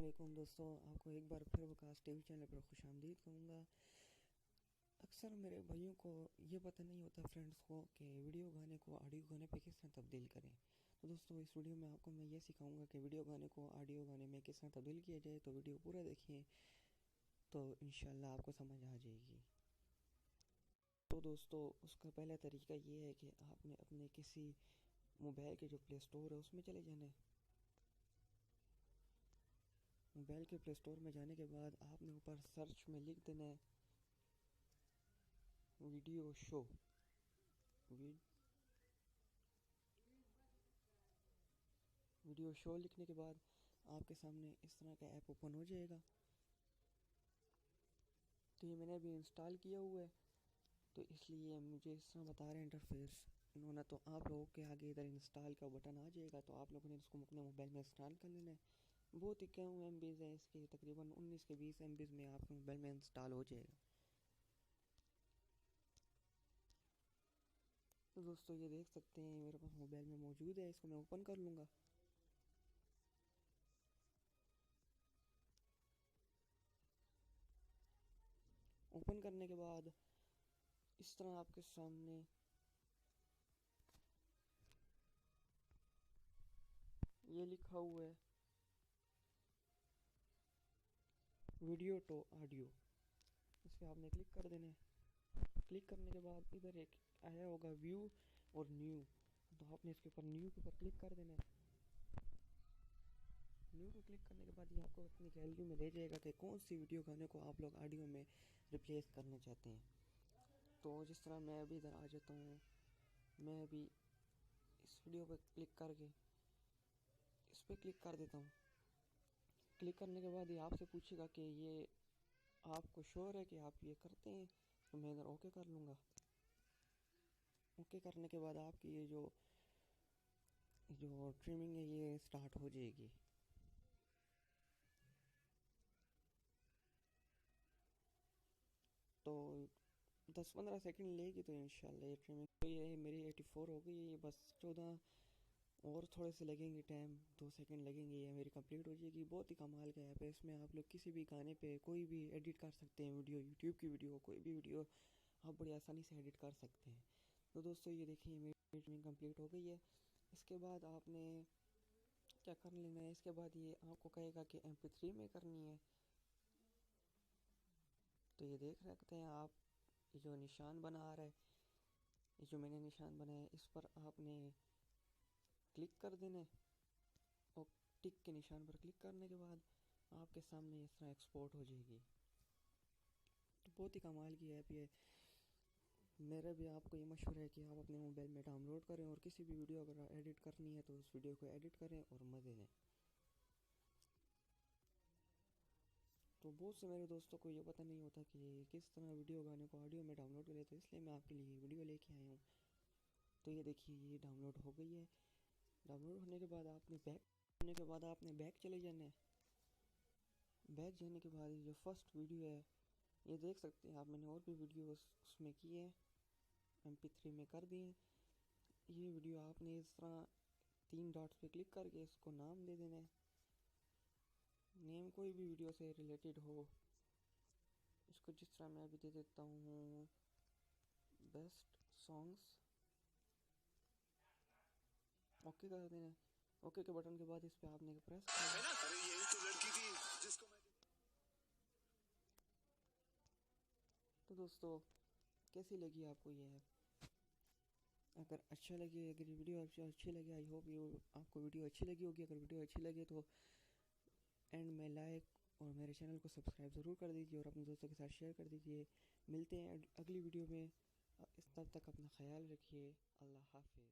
वालेकुम दोस्तों, आपको एक बार फिर वकास टीवी चैनल पर खुशामदीद कहूँगा। अक्सर मेरे भाइयों को ये पता नहीं होता, फ्रेंड्स को, कि वीडियो गाने को ऑडियो गाने पे किस तरह तब्दील करें। तो दोस्तों, इस वीडियो में आपको मैं ये सिखाऊंगा कि वीडियो गाने को ऑडियो गाने में किस तरह तब्दील किया जाए। तो वीडियो पूरा देखिए तो इंशाल्लाह आपको समझ आ जाएगी। तो दोस्तों, उसका पहला तरीका ये है कि आपने अपने किसी मोबाइल के जो प्ले स्टोर है उसमें चले जाना है। मोबाइल के प्ले स्टोर में जाने के बाद आपने ऊपर सर्च में लिख देना है वीडियो शो। वीडियो शो लिखने के बाद आपके सामने इस तरह का ऐप ओपन हो जाएगा। तो ये मैंने अभी इंस्टॉल किया हुआ है, तो इसलिए मुझे इस तरह बता रहे हैं इंटरफेस इन्होंने। तो आप लोगों के आगे इधर इंस्टॉल का बटन आ जाएगा, तो आप लोगों ने इसको अपने मोबाइल में इंस्टॉल कर लेना है। बहुत ही कम MB है इसके, तकरीबन 19 के 20 MB में आपके मोबाइल में इंस्टॉल हो जाएगा। तो दोस्तों, ये देख सकते हैं मेरे पास मोबाइल में मौजूद है। इसको मैं ओपन कर लूँगा। ओपन करने के बाद इस तरह आपके सामने ये लिखा हुआ है वीडियो टू ऑडियो। इस पर आपने क्लिक कर देना है। क्लिक करने के बाद इधर एक आया होगा व्यू और न्यू, तो आपने इसके ऊपर न्यू के ऊपर क्लिक कर देना है। न्यू को क्लिक करने के बाद ये आपको अपनी गैलरी में ले जाएगा कि कौन सी वीडियो गाने को आप लोग ऑडियो में रिप्लेस करना चाहते हैं। तो जिस तरह मैं अभी इधर आ जाता हूँ, मैं अभी इस वीडियो पर क्लिक करके इस पर क्लिक कर देता हूँ। क्लिक करने के बाद ये आपसे पूछेगा कि ये आपको श्योर है कि आप ये करते हैं, तो मैं इधर ओके कर लूँगा। ओके करने के बाद आपकी ये जो ट्रिमिंग है ये स्टार्ट हो जाएगी। तो 10-15 सेकंड लेगी, तो इंशाल्लाह ये ट्रिमिंग। तो ये मेरी 84 हो गई है। ये बस 14 और थोड़े से लगेंगे, टाइम 2 सेकंड लगेंगे, ये मेरी कंप्लीट हो जाएगी। बहुत ही कमाल का ऐप है। इसमें आप लोग किसी भी गाने पे कोई भी एडिट कर सकते हैं, वीडियो, यूट्यूब की वीडियो, कोई भी वीडियो आप बड़ी आसानी से एडिट कर सकते हैं। तो दोस्तों, ये देखिए मेरी ट्रिमिंग कंप्लीट हो गई है। इसके बाद आपने क्या कर लेना है, इसके बाद ये आपको कहेगा कि MP3 में करनी है। तो ये देख सकते हैं आप, ये जो निशान बना आ रहा है, ये जो मैंने निशान बनाया है, इस पर आपने क्लिक कर देना है और टिक के निशान पर क्लिक करने के बाद आपके सामने इस तरह एक्सपोर्ट हो जाएगी। तो बहुत ही कमाल की ऐप ये। मेरा भी आपको ये मशवरा है कि आप अपने मोबाइल में डाउनलोड करें और किसी भी वीडियो अगर एडिट करनी है तो उस वीडियो को एडिट करें और मज़े लें। तो बहुत से मेरे दोस्तों को ये पता नहीं होता कि किस तरह वीडियो गाने को ऑडियो में डाउनलोड करें, तो इसलिए मैं आपके लिए वीडियो लेके आया हूँ। तो ये देखिए, ये डाउनलोड हो गई है। डाउनलोड होने के बाद आपने बैक चले जाना है। बैक जाने के बाद ये जो फर्स्ट वीडियो है, ये देख सकते हैं आप, मैंने और भी वीडियो उसमें किए हैं, MP3 में कर दिए। ये वीडियो आपने इस तरह 3 डॉट्स पे क्लिक करके इसको नाम दे देना है। नेम कोई भी वीडियो से रिलेटेड हो। इसको जिस तरह मैं अभी दे देता हूँ बेस्ट सॉन्ग्स। ओके कर देना है। ओके के बटन के बाद इस पे आपने प्रेस करना है। अरे यही तो लड़की थी जिसको मैं। तो दोस्तों, कैसी लगी आपको ये ऐप? अगर अच्छा लगे, अगर ये वीडियो आपको अच्छी लगे, आई होप ये आपको वीडियो अच्छी लगी होगी। अगर वीडियो अच्छी लगे तो एंड में लाइक और मेरे चैनल को सब्सक्राइब ज़रूर कर दीजिए और अपने दोस्तों के साथ शेयर कर दीजिए। मिलते हैं अगली वीडियो में। इस तब तक अपना ख्याल रखिए। अल्लाह हाफिज़।